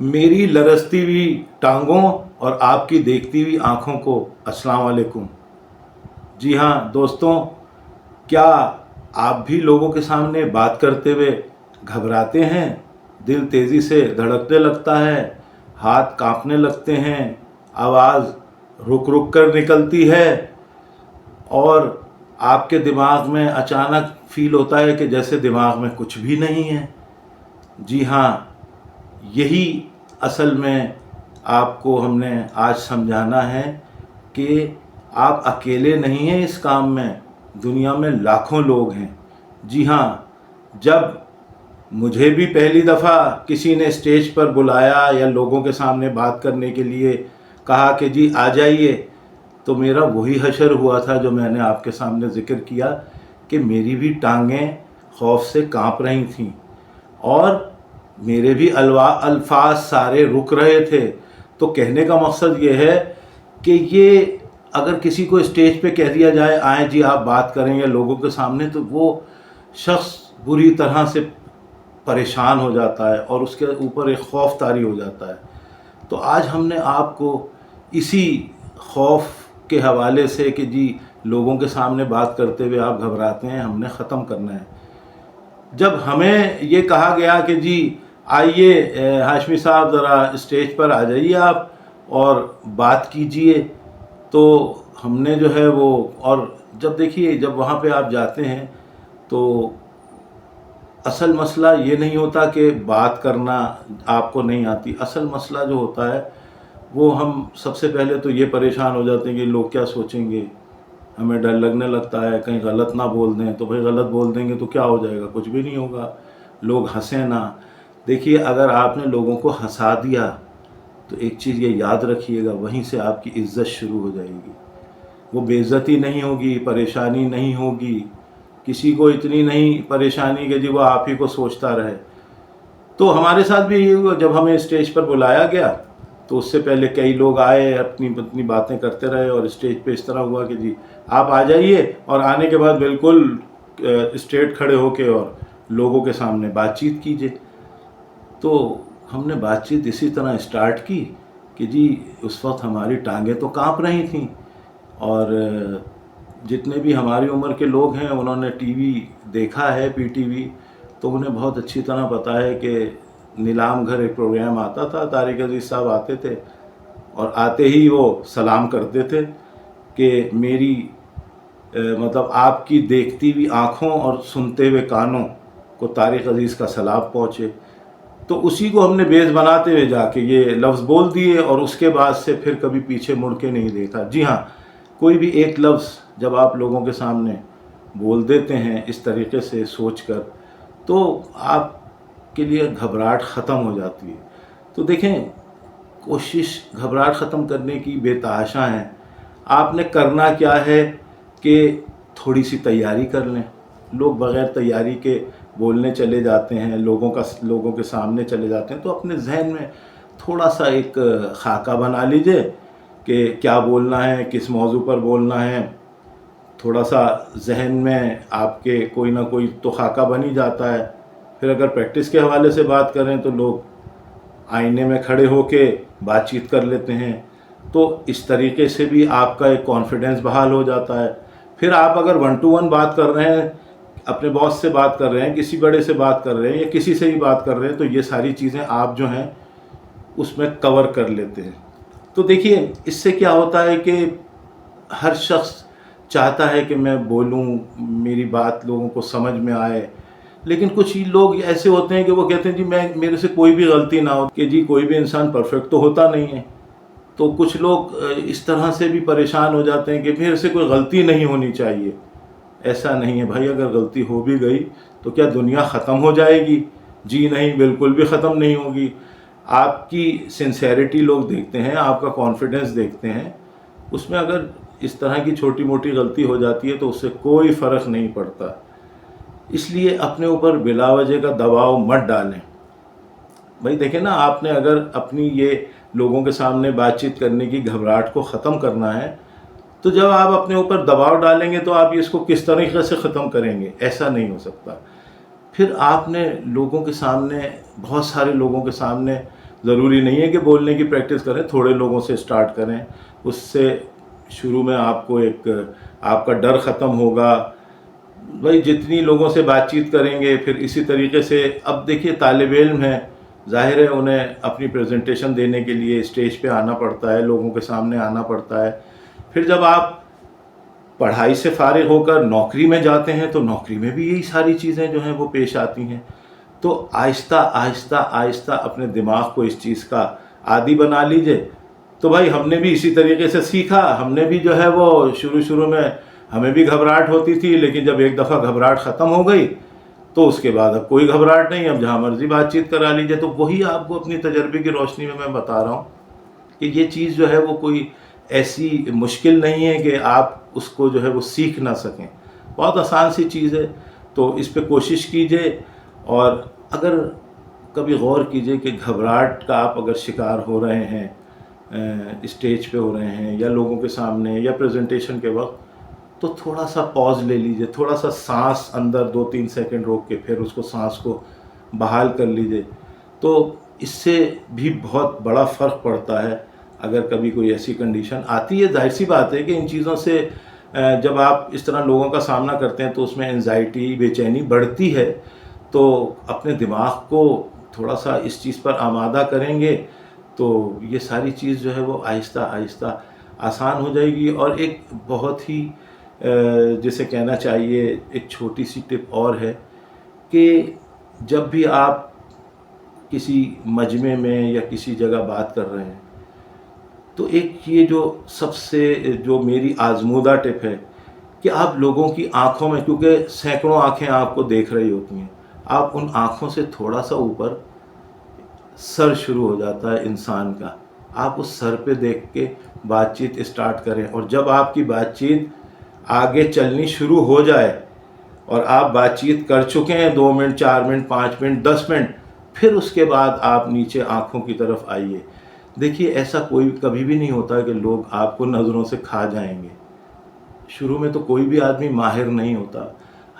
मेरी लरजती हुई टांगों और आपकी देखती हुई आँखों को अस्सलाम वालेकुम। जी हाँ दोस्तों, क्या आप भी लोगों के सामने बात करते हुए घबराते हैं? दिल तेज़ी से धड़कने लगता है, हाथ कांपने लगते हैं, आवाज़ रुक रुक कर निकलती है और आपके दिमाग में अचानक फील होता है कि जैसे दिमाग में कुछ भी नहीं है। जी हाँ, यही असल में आपको हमने आज समझाना है कि आप अकेले नहीं हैं इस काम में, दुनिया में लाखों लोग हैं। जी हाँ, जब मुझे भी पहली दफ़ा किसी ने स्टेज पर बुलाया या लोगों के सामने बात करने के लिए कहा कि जी आ जाइए, तो मेरा वही हशर हुआ था जो मैंने आपके सामने ज़िक्र किया कि मेरी भी टांगें खौफ से कांप रही थीं और मेरे भी अल्फाज सारे रुक रहे थे। तो कहने का मकसद ये है कि ये अगर किसी को स्टेज पे कह दिया जाए आए जी आप बात करें या लोगों के सामने, तो वो शख्स बुरी तरह से परेशान हो जाता है और उसके ऊपर एक खौफ तारी हो जाता है। तो आज हमने आपको इसी खौफ के हवाले से कि जी लोगों के सामने बात करते हुए आप घबराते हैं, हमने ख़त्म करना है। जब हमें ये कहा गया कि जी आइए हाशमी साहब ज़रा स्टेज पर आ जाइए आप और बात कीजिए, तो हमने जो है वो, और जब देखिए जब वहाँ पे आप जाते हैं तो असल मसला ये नहीं होता कि बात करना आपको नहीं आती। असल मसला जो होता है वो हम सबसे पहले तो ये परेशान हो जाते हैं कि लोग क्या सोचेंगे, हमें डर लगने लगता है कहीं गलत ना बोल दें। तो भाई गलत बोल देंगे तो क्या हो जाएगा, कुछ भी नहीं होगा, लोग हंसें ना। देखिए अगर आपने लोगों को हंसा दिया तो एक चीज़ ये याद रखिएगा, वहीं से आपकी इज्जत शुरू हो जाएगी। वो बेइज्जती नहीं होगी, परेशानी नहीं होगी, किसी को इतनी नहीं परेशानी कि जी वो आप ही को सोचता रहे। तो हमारे साथ भी ये हुआ, जब हमें स्टेज पर बुलाया गया तो उससे पहले कई लोग आए, अपनी अपनी बातें करते रहे और स्टेज पे इस तरह हुआ कि जी आप आ जाइए, और आने के बाद बिल्कुल स्ट्रेट खड़े होके और लोगों के सामने बातचीत कीजिए। तो हमने बातचीत इसी तरह स्टार्ट की कि जी उस वक्त हमारी टांगें तो कांप रही थीं और जितने भी हमारी उम्र के लोग हैं उन्होंने टीवी देखा है, पीटीवी, तो उन्हें बहुत अच्छी तरह पता है कि नीलाम घर एक प्रोग्राम आता था, तारिक अजीज़ साहब आते थे और आते ही वो सलाम करते थे कि मेरी मतलब आपकी देखती हुई आँखों और सुनते हुए कानों को तारिक अजीज़ का सलाम पहुँचे। तो उसी को हमने बेस बनाते हुए जाके ये लफ्ज़ बोल दिए और उसके बाद से फिर कभी पीछे मुड़ के नहीं देखा। जी हाँ, कोई भी एक लफ्ज़ जब आप लोगों के सामने बोल देते हैं इस तरीके से सोचकर, तो आपके लिए घबराहट ख़त्म हो जाती है। तो देखें, कोशिश घबराहट ख़त्म करने की बेतहाशा है। आपने करना क्या है कि थोड़ी सी तैयारी कर लें। लोग बग़ैर तैयारी के बोलने चले जाते हैं, लोगों के सामने चले जाते हैं। तो अपने जहन में थोड़ा सा एक खाका बना लीजिए कि क्या बोलना है, किस मौजू पर बोलना है। थोड़ा सा जहन में आपके कोई ना कोई तो खाका बन ही जाता है। फिर अगर प्रैक्टिस के हवाले से बात करें तो लोग आईने में खड़े होके बातचीत कर लेते हैं, तो इस तरीके से भी आपका एक कॉन्फिडेंस बहाल हो जाता है। फिर आप अगर 1 to 1 बात कर रहे हैं, अपने बॉस से बात कर रहे हैं, किसी बड़े से बात कर रहे हैं या किसी से ही बात कर रहे हैं, तो ये सारी चीज़ें आप जो हैं उसमें कवर कर लेते हैं। तो देखिए इससे क्या होता है कि हर शख्स चाहता है कि मैं बोलूं, मेरी बात लोगों को समझ में आए, लेकिन कुछ ही लोग ऐसे होते हैं कि वो कहते हैं जी मेरे से कोई भी गलती ना हो, कि जी कोई भी इंसान परफेक्ट तो होता नहीं है। तो कुछ लोग इस तरह से भी परेशान हो जाते हैं कि मेरे से कोई गलती नहीं होनी चाहिए। ऐसा नहीं है भाई, अगर गलती हो भी गई तो क्या दुनिया ख़त्म हो जाएगी? जी नहीं, बिल्कुल भी ख़त्म नहीं होगी। आपकी सिंसेरिटी लोग देखते हैं, आपका कॉन्फिडेंस देखते हैं। उसमें अगर इस तरह की छोटी मोटी गलती हो जाती है तो उससे कोई फ़र्क नहीं पड़ता। इसलिए अपने ऊपर बिला वजह का दबाव मत डालें। भाई देखें ना, आपने अगर अपनी ये लोगों के सामने बातचीत करने की घबराहट को ख़त्म करना है, तो जब आप अपने ऊपर दबाव डालेंगे तो आप इसको किस तरीके से ख़त्म करेंगे? ऐसा नहीं हो सकता। फिर आपने लोगों के सामने, बहुत सारे लोगों के सामने ضروری نہیں ہے کہ بولنے کی پریکٹس کریں، تھوڑے لوگوں سے سٹارٹ کریں، اس سے شروع میں آپ کو ایک آپ کا ڈر ختم ہوگا۔ بھائی جتنی لوگوں سے بات چیت کریں گے پھر اسی طریقے سے، اب دیکھیے طالب علم ہیں، ظاہر ہے انہیں اپنی پریزنٹیشن دینے کے لیے اسٹیج پہ آنا پڑتا ہے، لوگوں کے سامنے آنا پڑتا ہے۔ پھر جب آپ پڑھائی سے فارغ ہو کر نوکری میں جاتے ہیں تو نوکری میں بھی یہی ساری چیزیں جو ہیں وہ پیش آتی ہیں۔ تو آہستہ آہستہ آہستہ اپنے دماغ کو اس چیز کا عادی بنا لیجئے۔ تو بھائی ہم نے بھی اسی طریقے سے سیکھا، ہم نے بھی جو ہے وہ شروع میں ہمیں بھی گھبراہٹ ہوتی تھی، لیکن جب ایک دفعہ گھبراہٹ ختم ہو گئی تو اس کے بعد اب کوئی گھبراہٹ نہیں، اب جہاں مرضی بات چیت کرا لیجئے۔ تو وہی آپ کو اپنی تجربے کی روشنی میں بتا رہا ہوں کہ یہ چیز جو ہے وہ کوئی ایسی مشکل نہیں ہے کہ آپ اس کو جو ہے وہ سیکھ نہ سکیں، بہت آسان سی چیز ہے۔ تو اس پہ کوشش کیجئے، اور اگر کبھی غور کیجئے کہ گھبراہٹ کا آپ اگر شکار ہو رہے ہیں، اسٹیج پہ ہو رہے ہیں یا لوگوں کے سامنے یا پریزنٹیشن کے وقت، تو تھوڑا سا پاز لے لیجئے، تھوڑا سا سانس اندر 2-3 سیکنڈ روک کے پھر اس کو سانس کو بحال کر لیجئے۔ تو اس سے بھی بہت بڑا فرق پڑتا ہے۔ اگر کبھی کوئی ایسی کنڈیشن آتی ہے، ظاہر سی بات ہے کہ ان چیزوں سے جب آپ اس طرح لوگوں کا سامنا کرتے ہیں تو اس میں انزائٹی، بے چینی بڑھتی ہے۔ تو اپنے دماغ کو تھوڑا سا اس چیز پر آمادہ کریں گے تو یہ ساری چیز جو ہے وہ آہستہ آہستہ آسان ہو جائے گی۔ اور ایک بہت ہی جسے کہنا چاہیے ایک چھوٹی سی ٹپ اور ہے کہ جب بھی آپ کسی مجمع میں یا کسی جگہ بات کر رہے ہیں تو ایک یہ جو سب سے جو میری آزمودہ ٹپ ہے کہ آپ لوگوں کی آنکھوں میں، کیونکہ سینکڑوں آنکھیں آپ کو دیکھ رہی ہوتی ہیں، آپ ان آنکھوں سے تھوڑا سا اوپر سر شروع ہو جاتا ہے انسان کا، آپ اس سر پہ دیکھ کے بات چیت اسٹارٹ کریں۔ اور جب آپ کی بات چیت آگے چلنی شروع ہو جائے اور آپ بات چیت کر چکے ہیں 2 منٹ، 4 منٹ، 5 منٹ، 10 منٹ، پھر اس کے بعد آپ نیچے آنکھوں کی طرف آئیے۔ دیکھیے ایسا کوئی کبھی بھی نہیں ہوتا کہ لوگ آپ کو نظروں سے کھا جائیں گے۔ شروع میں تو کوئی بھی آدمی ماہر نہیں ہوتا،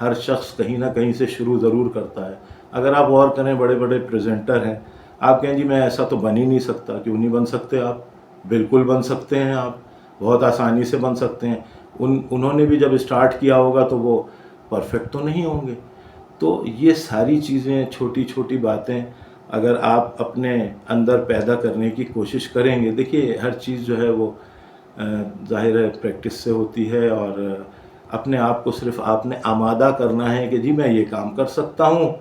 ہر شخص کہیں نہ کہیں سے شروع ضرور کرتا ہے۔ اگر آپ غور کریں، بڑے بڑے پریزنٹر ہیں، آپ کہیں جی میں ایسا تو بن ہی نہیں سکتا، کیوں نہیں بن سکتے آپ؟ بالکل بن سکتے ہیں، آپ بہت آسانی سے بن سکتے ہیں۔ انہوں نے بھی جب اسٹارٹ کیا ہوگا تو وہ پرفیکٹ تو نہیں ہوں گے۔ تو یہ ساری چیزیں، چھوٹی چھوٹی باتیں اگر آپ اپنے اندر پیدا کرنے کی کوشش کریں گے، دیکھیے ہر چیز جو ہے وہ ظاہر ہے پریکٹس سے ہوتی ہے، اور اپنے آپ کو صرف آپ نے آمادہ کرنا ہے کہ جی میں یہ کام کر سکتا ہوں۔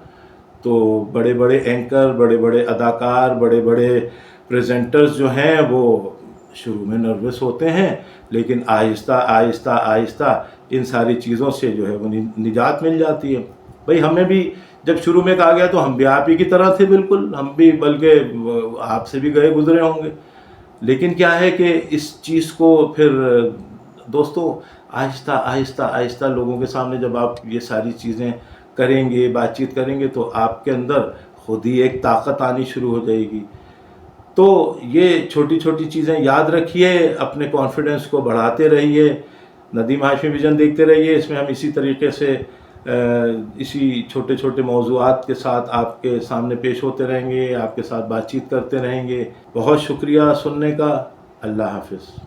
تو بڑے بڑے اینکر، بڑے بڑے اداکار، بڑے بڑے پریزنٹرز جو ہیں وہ شروع میں نروس ہوتے ہیں، لیکن آہستہ آہستہ آہستہ ان ساری چیزوں سے جو ہے وہ نجات مل جاتی ہے۔ بھئی ہمیں بھی جب شروع میں کہا گیا تو ہم بھی آپ ہی کی طرح تھے، بالکل ہم بھی، بلکہ آپ سے بھی گئے گزرے ہوں گے۔ لیکن کیا ہے کہ اس چیز کو پھر دوستو آہستہ آہستہ آہستہ لوگوں کے سامنے جب آپ یہ ساری چیزیں کریں گے، بات چیت کریں گے، تو آپ کے اندر خود ہی ایک طاقت آنی شروع ہو جائے گی۔ تو یہ چھوٹی چھوٹی چیزیں یاد رکھیے، اپنے کانفیڈنس کو بڑھاتے رہیے، ندیم ہاشمی ویژن دیکھتے رہیے، اس میں ہم اسی طریقے سے اسی چھوٹے چھوٹے موضوعات کے ساتھ آپ کے سامنے پیش ہوتے رہیں گے، آپ کے ساتھ بات چیت کرتے رہیں گے۔ بہت شکریہ سننے کا، اللہ حافظ۔